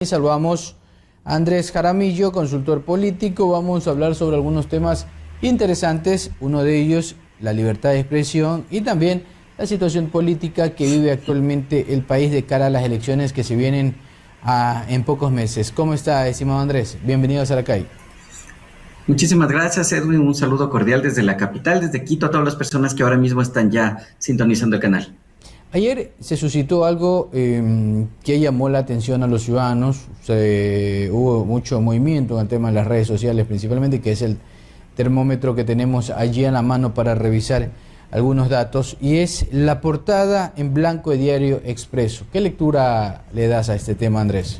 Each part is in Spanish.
Saludamos a Andrés Jaramillo, consultor político. Vamos a hablar sobre algunos temas interesantes, uno de ellos la libertad de expresión y también la situación política que vive actualmente el país de cara a las elecciones que se vienen en pocos meses. ¿Cómo está, estimado Andrés? Bienvenido a Saracay. Muchísimas gracias, Edwin. Un saludo cordial desde la capital, desde Quito, a todas las personas que ahora mismo están ya sintonizando el canal. Ayer se suscitó algo que llamó la atención a los ciudadanos. Hubo mucho movimiento en el tema de las redes sociales principalmente, que es el termómetro que tenemos allí a la mano para revisar algunos datos, y es la portada en blanco de Diario Expreso. ¿Qué lectura le das a este tema, Andrés?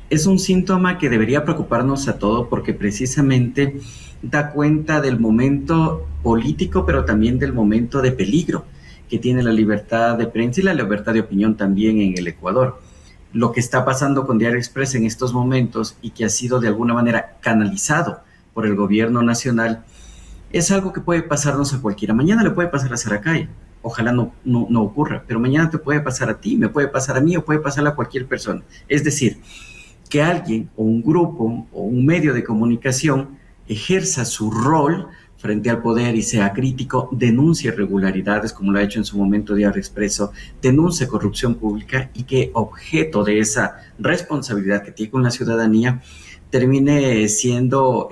Es un síntoma que debería preocuparnos a todos porque precisamente da cuenta del momento político, pero también del momento de peligro que tiene la libertad de prensa y la libertad de opinión también en el Ecuador. Lo que está pasando con Diario Expreso en estos momentos y que ha sido de alguna manera canalizado por el gobierno nacional es algo que puede pasarnos a cualquiera. Mañana le puede pasar a Saracay, ojalá no ocurra, pero mañana te puede pasar a ti, me puede pasar a mí o puede pasar a cualquier persona. Es decir, que alguien o un grupo o un medio de comunicación ejerza su rol frente al poder y sea crítico, denuncie irregularidades, como lo ha hecho en su momento Diario Expreso, denuncie corrupción pública y que objeto de esa responsabilidad que tiene con la ciudadanía termine siendo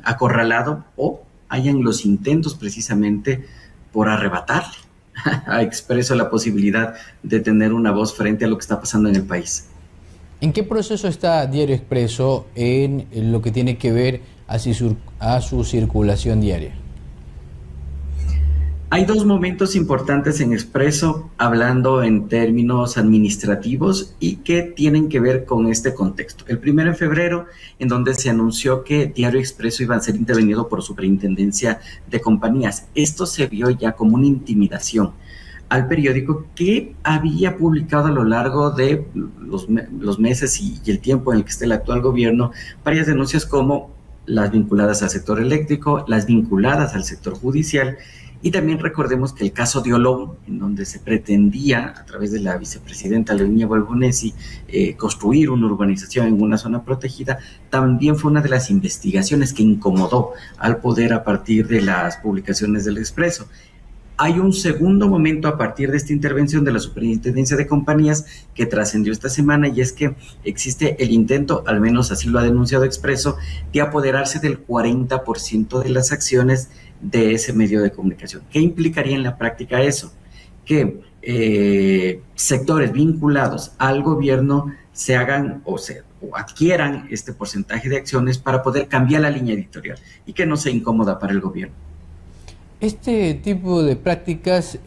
acorralado o hayan los intentos precisamente por arrebatarle a Expreso la posibilidad de tener una voz frente a lo que está pasando en el país. ¿En qué proceso está Diario Expreso en lo que tiene que ver a su circulación diaria? Hay dos momentos importantes en Expreso, hablando en términos administrativos y que tienen que ver con este contexto. El primero en febrero, en donde se anunció que Diario Expreso iba a ser intervenido por Superintendencia de Compañías. Esto se vio ya como una intimidación al periódico que había publicado a lo largo de los meses y el tiempo en el que está el actual gobierno varias denuncias como las vinculadas al sector eléctrico, las vinculadas al sector judicial, y también recordemos que el caso de Olón, en donde se pretendía, a través de la vicepresidenta Leonia Balbonesi, construir una urbanización en una zona protegida, también fue una de las investigaciones que incomodó al poder a partir de las publicaciones del Expreso. Hay un segundo momento a partir de esta intervención de la Superintendencia de Compañías que trascendió esta semana, y es que existe el intento, al menos así lo ha denunciado Expreso, de apoderarse del 40% de las acciones de ese medio de comunicación. ¿Qué implicaría en la práctica eso? Que sectores vinculados al gobierno se hagan o adquieran este porcentaje de acciones para poder cambiar la línea editorial y que no sea incómoda para el gobierno. Este tipo de prácticas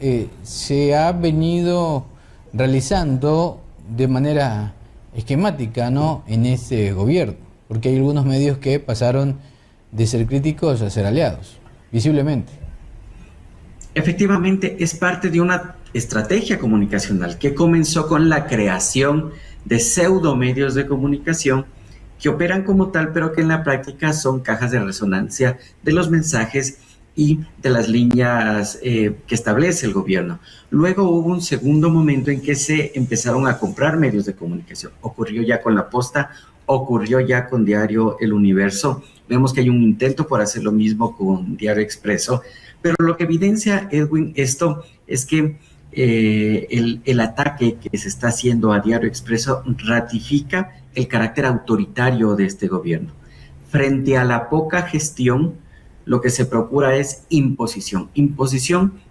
se ha venido realizando de manera esquemática, ¿no?, en este gobierno, porque hay algunos medios que pasaron de ser críticos a ser aliados, visiblemente. Efectivamente, es parte de una estrategia comunicacional que comenzó con la creación de pseudomedios de comunicación que operan como tal, pero que en la práctica son cajas de resonancia de los mensajes y de las líneas que establece el gobierno. Luego hubo un segundo momento en que se empezaron a comprar medios de comunicación. Ocurrió ya con La Posta, ocurrió ya con Diario El Universo. Vemos que hay un intento por hacer lo mismo con Diario Expreso, pero lo que evidencia, Edwin, esto es que el ataque que se está haciendo a Diario Expreso ratifica el carácter autoritario de este gobierno. Frente a la poca gestión, lo que se procura es imposición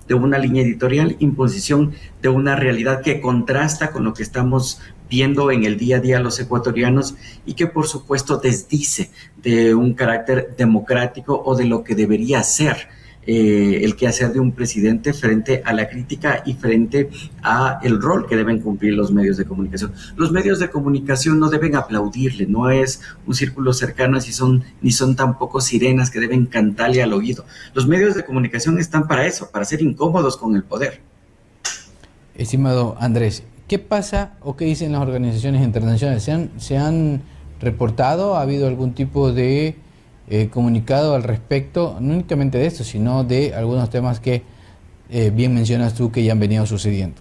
de una línea editorial, imposición de una realidad que contrasta con lo que estamos viendo en el día a día los ecuatorianos y que por supuesto desdice de un carácter democrático o de lo que debería ser el quehacer de un presidente frente a la crítica y frente a el rol que deben cumplir los medios de comunicación. Los medios de comunicación no deben aplaudirle, no es un círculo cercano ni son tampoco sirenas que deben cantarle al oído. Los medios de comunicación están para eso, para ser incómodos con el poder. Estimado Andrés, ¿qué pasa o qué dicen las organizaciones internacionales? ¿Se han reportado? ¿Ha habido algún tipo de comunicado al respecto, no únicamente de esto, sino de algunos temas que bien mencionas tú que ya han venido sucediendo?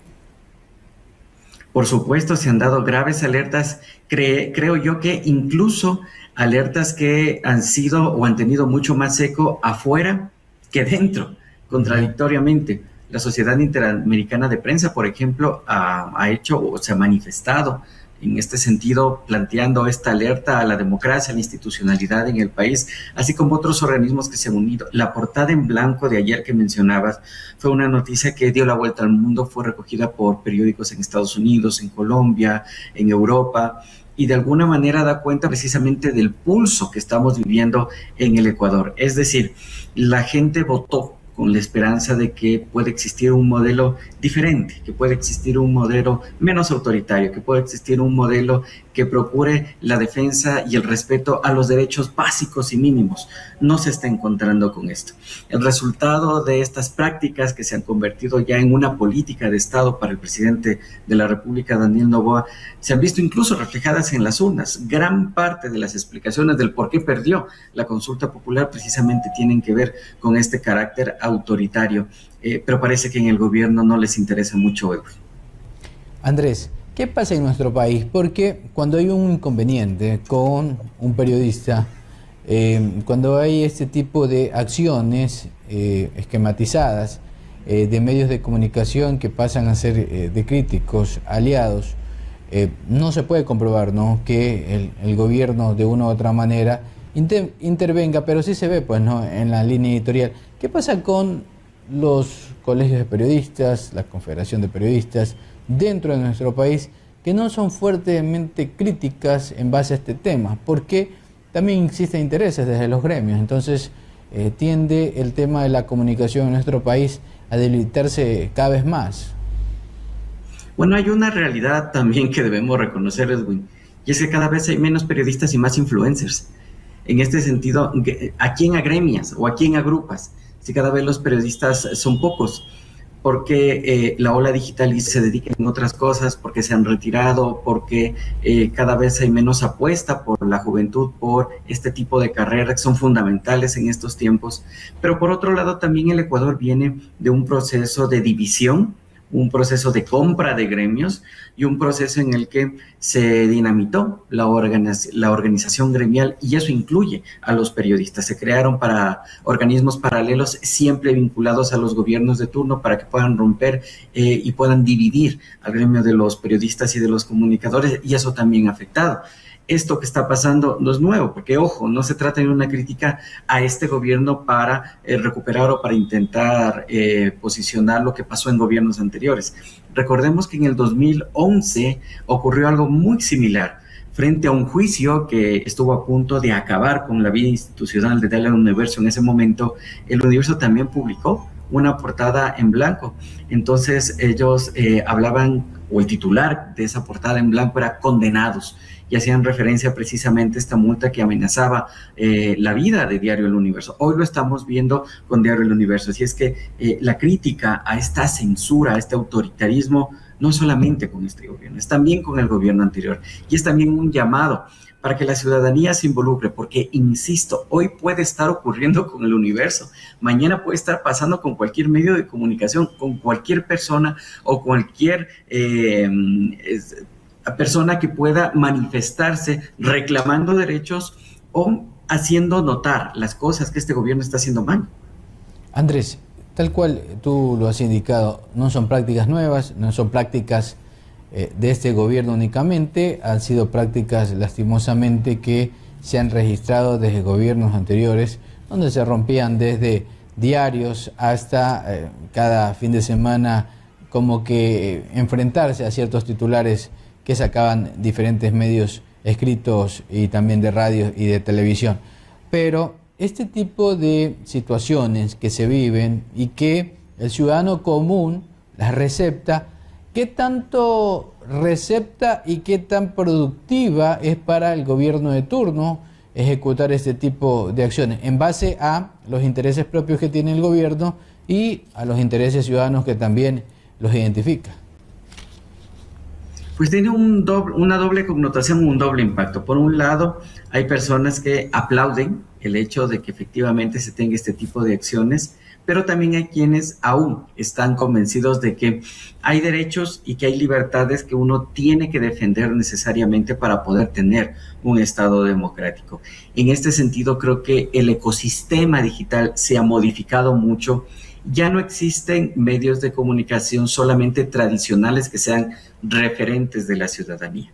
Por supuesto, se han dado graves alertas, creo yo que incluso alertas que han sido o han tenido mucho más eco afuera que dentro, contradictoriamente. La Sociedad Interamericana de Prensa, por ejemplo, ha hecho o se ha manifestado en este sentido, planteando esta alerta a la democracia, a la institucionalidad en el país, así como otros organismos que se han unido. La portada en blanco de ayer que mencionabas fue una noticia que dio la vuelta al mundo, fue recogida por periódicos en Estados Unidos, en Colombia, en Europa, y de alguna manera da cuenta precisamente del pulso que estamos viviendo en el Ecuador. Es decir, la gente votó con la esperanza de que puede existir un modelo diferente, que puede existir un modelo menos autoritario, que puede existir un modelo que procure la defensa y el respeto a los derechos básicos y mínimos. No se está encontrando con esto. El resultado de estas prácticas que se han convertido ya en una política de Estado para el presidente de la República, Daniel Noboa, se han visto incluso reflejadas en las urnas. Gran parte de las explicaciones del por qué perdió la consulta popular precisamente tienen que ver con este carácter autoritario, pero parece que en el gobierno no les interesa mucho. Andrés, ¿qué pasa en nuestro país? Porque cuando hay un inconveniente con un periodista, cuando hay este tipo de acciones esquematizadas de medios de comunicación que pasan a ser de críticos, aliados, no se puede comprobar, ¿no?, que el gobierno de una u otra manera intervenga, pero sí se ve, pues, ¿no?, en la línea editorial. ¿Qué pasa con los colegios de periodistas, la Confederación de Periodistas dentro de nuestro país, que no son fuertemente críticas en base a este tema? Porque también existen intereses desde los gremios, entonces tiende el tema de la comunicación en nuestro país a debilitarse cada vez más. Bueno, hay una realidad también que debemos reconocer, Edwin, y es que cada vez hay menos periodistas y más influencers. En este sentido, ¿a quién agremias o a quién agrupas? Si cada vez los periodistas son pocos, porque la ola digital se dedica en otras cosas, porque se han retirado, porque cada vez hay menos apuesta por la juventud, por este tipo de carreras que son fundamentales en estos tiempos. Pero por otro lado, también el Ecuador viene de un proceso de división, un proceso de compra de gremios y un proceso en el que se dinamitó la organización gremial, y eso incluye a los periodistas. Se crearon organismos paralelos siempre vinculados a los gobiernos de turno para que puedan romper y puedan dividir al gremio de los periodistas y de los comunicadores, y eso también ha afectado. Esto que está pasando no es nuevo, porque, ojo, no se trata de una crítica a este gobierno para recuperar o para intentar posicionar lo que pasó en gobiernos anteriores. Recordemos que en el 2011 ocurrió algo muy similar frente a un juicio que estuvo a punto de acabar con la vida institucional de El Universo. En ese momento, El Universo también publicó una portada en blanco. Entonces ellos hablaban, o el titular de esa portada en blanco era "Condenados", y hacían referencia precisamente a esta multa que amenazaba la vida de Diario El Universo. Hoy lo estamos viendo con Diario El Universo. Así es que la crítica a esta censura, a este autoritarismo, no solamente con este gobierno, es también con el gobierno anterior, y es también un llamado para que la ciudadanía se involucre, porque, insisto, hoy puede estar ocurriendo con El Universo, mañana puede estar pasando con cualquier medio de comunicación, con cualquier persona o cualquier persona que pueda manifestarse reclamando derechos o haciendo notar las cosas que este gobierno está haciendo mal. Andrés, tal cual tú lo has indicado, no son prácticas nuevas, no son prácticas de este gobierno únicamente, han sido prácticas lastimosamente que se han registrado desde gobiernos anteriores, donde se rompían desde diarios hasta cada fin de semana como que enfrentarse a ciertos titulares que sacaban diferentes medios escritos y también de radio y de televisión. Pero este tipo de situaciones que se viven y que el ciudadano común las recepta, ¿qué tanto recepta y qué tan productiva es para el gobierno de turno ejecutar este tipo de acciones en base a los intereses propios que tiene el gobierno y a los intereses ciudadanos que también los identifica? Pues tiene una doble connotación, un doble impacto. Por un lado, hay personas que aplauden el hecho de que efectivamente se tenga este tipo de acciones pero también hay quienes aún están convencidos de que hay derechos y que hay libertades que uno tiene que defender necesariamente para poder tener un Estado democrático. En este sentido, creo que el ecosistema digital se ha modificado mucho. Ya no existen medios de comunicación solamente tradicionales que sean referentes de la ciudadanía.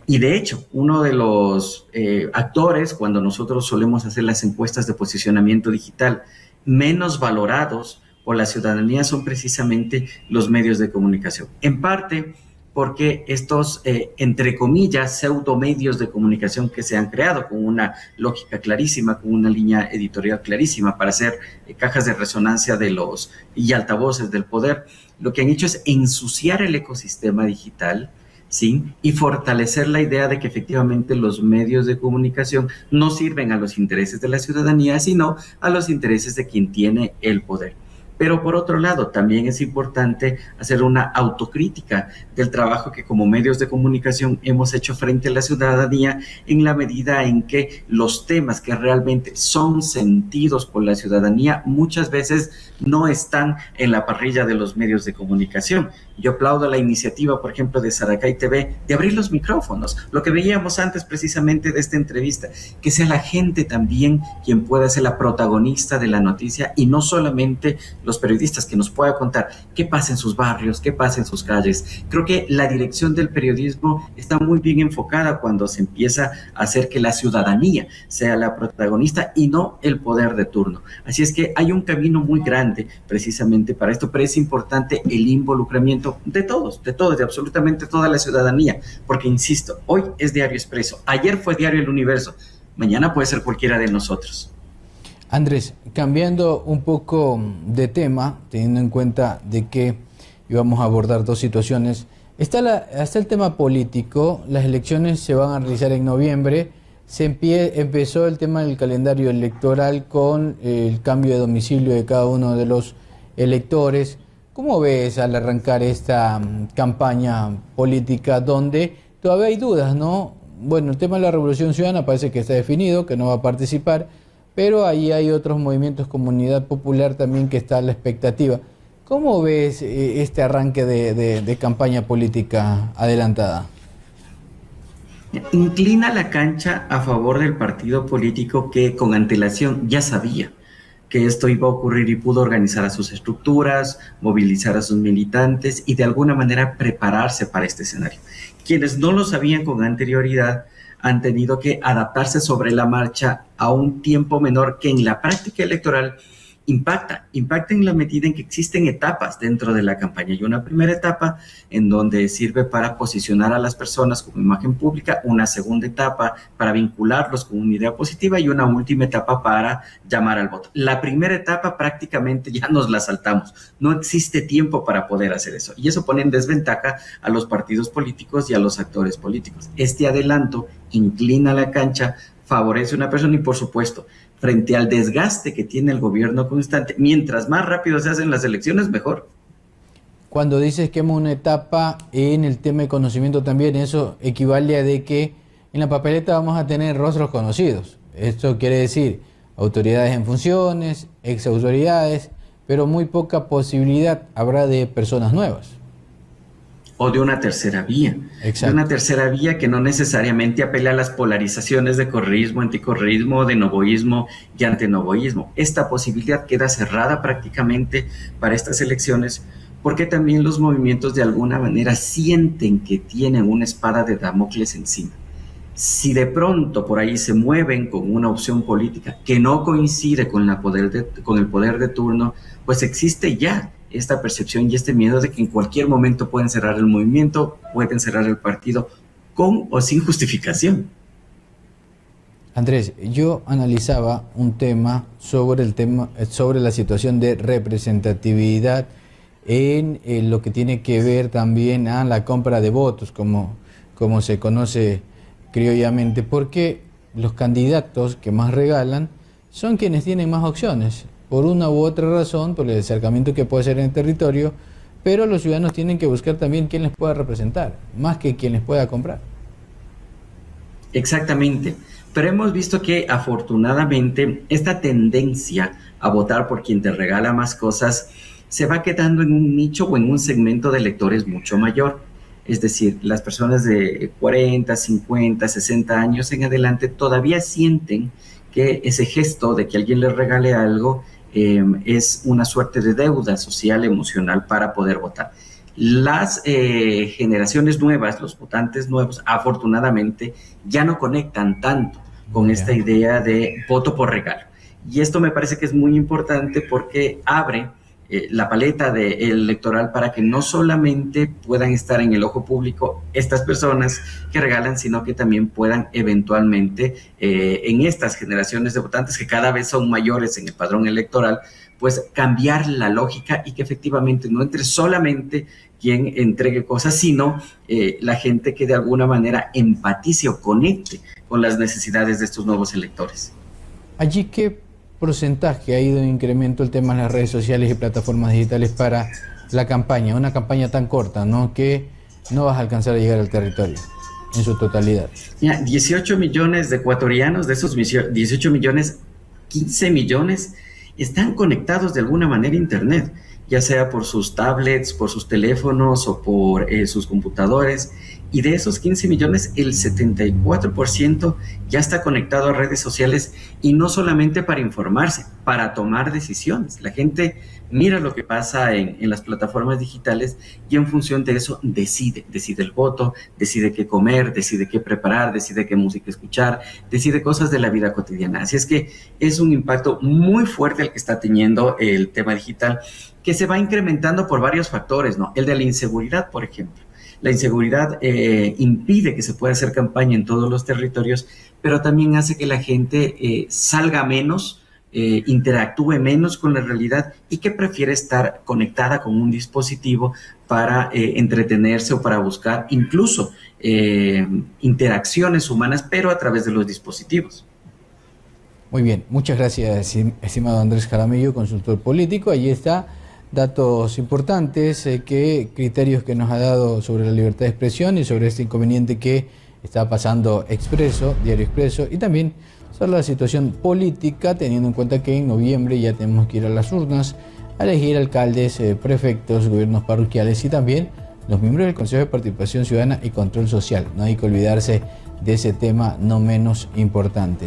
Y de hecho, uno de los actores, cuando nosotros solemos hacer las encuestas de posicionamiento digital, menos valorados por la ciudadanía son precisamente los medios de comunicación. En parte porque estos, entre comillas, pseudomedios de comunicación que se han creado con una lógica clarísima, con una línea editorial clarísima para hacer cajas de resonancia de los y altavoces del poder, lo que han hecho es ensuciar el ecosistema digital, ¿sí? Y fortalecer la idea de que efectivamente los medios de comunicación no sirven a los intereses de la ciudadanía, sino a los intereses de quien tiene el poder. Pero por otro lado, también es importante hacer una autocrítica del trabajo que como medios de comunicación hemos hecho frente a la ciudadanía, en la medida en que los temas que realmente son sentidos por la ciudadanía muchas veces no están en la parrilla de los medios de comunicación. Yo aplaudo la iniciativa, por ejemplo, de Saracay TV de abrir los micrófonos, lo que veíamos antes precisamente de esta entrevista, que sea la gente también quien pueda ser la protagonista de la noticia y no solamente los periodistas, que nos pueda contar qué pasa en sus barrios, qué pasa en sus calles. Creo que la dirección del periodismo está muy bien enfocada cuando se empieza a hacer que la ciudadanía sea la protagonista y no el poder de turno. Así es que hay un camino muy grande precisamente para esto, pero es importante el involucramiento de todos, de absolutamente toda la ciudadanía, porque insisto, hoy es Diario Expreso, ayer fue Diario El Universo, mañana puede ser cualquiera de nosotros. Andrés, cambiando un poco de tema, teniendo en cuenta de que íbamos a abordar dos situaciones, está el tema político. Las elecciones se van a realizar en noviembre, empezó el tema del calendario electoral con el cambio de domicilio de cada uno de los electores. ¿Cómo ves al arrancar esta campaña política donde todavía hay dudas, ¿no? Bueno, el tema de la Revolución Ciudadana parece que está definido, que no va a participar, pero ahí hay otros movimientos, Comunidad Popular también, que está a la expectativa. ¿Cómo ves este arranque de campaña política adelantada? Inclina la cancha a favor del partido político que con antelación ya sabía que esto iba a ocurrir y pudo organizar a sus estructuras, movilizar a sus militantes y de alguna manera prepararse para este escenario. Quienes no lo sabían con anterioridad han tenido que adaptarse sobre la marcha a un tiempo menor que en la práctica electoral impacta en la medida en que existen etapas dentro de la campaña. Y una primera etapa en donde sirve para posicionar a las personas como imagen pública, una segunda etapa para vincularlos con una idea positiva y una última etapa para llamar al voto. La primera etapa prácticamente ya nos la saltamos. No existe tiempo para poder hacer eso. Y eso pone en desventaja a los partidos políticos y a los actores políticos. Este adelanto inclina la cancha, favorece a una persona y, por supuesto, frente al desgaste que tiene el gobierno constante, mientras más rápido se hacen las elecciones, mejor. Cuando dices que hemos una etapa en el tema de conocimiento también, eso equivale a de que en la papeleta vamos a tener rostros conocidos. Esto quiere decir autoridades en funciones, ex autoridades, pero muy poca posibilidad habrá de personas nuevas. O de una tercera vía. Exacto. De una tercera vía que no necesariamente apela a las polarizaciones de correísmo, anticorreísmo, de novoísmo y antenovoísmo. Esta posibilidad queda cerrada prácticamente para estas elecciones porque también los movimientos de alguna manera sienten que tienen una espada de Damocles encima. Si de pronto por ahí se mueven con una opción política que no coincide con el poder de turno, pues existe ya esta percepción y este miedo de que en cualquier momento pueden cerrar el movimiento, pueden cerrar el partido con o sin justificación. Andrés, yo analizaba un tema sobre la situación de representatividad en lo que tiene que ver también a la compra de votos, como se conoce criollamente, porque los candidatos que más regalan son quienes tienen más opciones, por una u otra razón, por el acercamiento que puede ser en el territorio, pero los ciudadanos tienen que buscar también quién les pueda representar, más que quien les pueda comprar. Exactamente. Pero hemos visto que afortunadamente esta tendencia a votar por quien te regala más cosas se va quedando en un nicho o en un segmento de lectores mucho mayor. Es decir, las personas de 40, 50, 60 años en adelante todavía sienten que ese gesto de que alguien les regale algo es una suerte de deuda social, emocional para poder votar. Las generaciones nuevas, los votantes nuevos, afortunadamente ya no conectan tanto con esta idea de voto por regalo. Y esto me parece que es muy importante porque abre la paleta electoral para que no solamente puedan estar en el ojo público estas personas que regalan, sino que también puedan eventualmente en estas generaciones de votantes que cada vez son mayores en el padrón electoral, pues cambiar la lógica y que efectivamente no entre solamente quien entregue cosas, sino la gente que de alguna manera empatice o conecte con las necesidades de estos nuevos electores. Allí, ¿qué porcentaje ha ido en incremento el tema de las redes sociales y plataformas digitales para la campaña? Una campaña tan corta, ¿no?, que no vas a alcanzar a llegar al territorio en su totalidad. 18 millones de ecuatorianos, de esos 18 millones, 15 millones están conectados de alguna manera a Internet, ya sea por sus tablets, por sus teléfonos o por sus computadores. Y de esos 15 millones, el 74% ya está conectado a redes sociales, y no solamente para informarse, para tomar decisiones. La gente mira lo que pasa en las plataformas digitales y en función de eso decide el voto, decide qué comer, decide qué preparar, decide qué música escuchar, decide cosas de la vida cotidiana. Así es que es un impacto muy fuerte el que está teniendo el tema digital, que se va incrementando por varios factores, ¿no? El de la inseguridad, por ejemplo. La inseguridad impide que se pueda hacer campaña en todos los territorios, pero también hace que la gente salga menos, interactúe menos con la realidad y que prefiere estar conectada con un dispositivo para entretenerse o para buscar incluso interacciones humanas, pero a través de los dispositivos. Muy bien, muchas gracias, estimado Andrés Jaramillo, consultor político. Allí está. Datos importantes, criterios que nos ha dado sobre la libertad de expresión y sobre este inconveniente que está pasando Expreso, Diario Expreso, y también sobre la situación política, teniendo en cuenta que en noviembre ya tenemos que ir a las urnas a elegir alcaldes, prefectos, gobiernos parroquiales y también los miembros del Consejo de Participación Ciudadana y Control Social. No hay que olvidarse de ese tema no menos importante.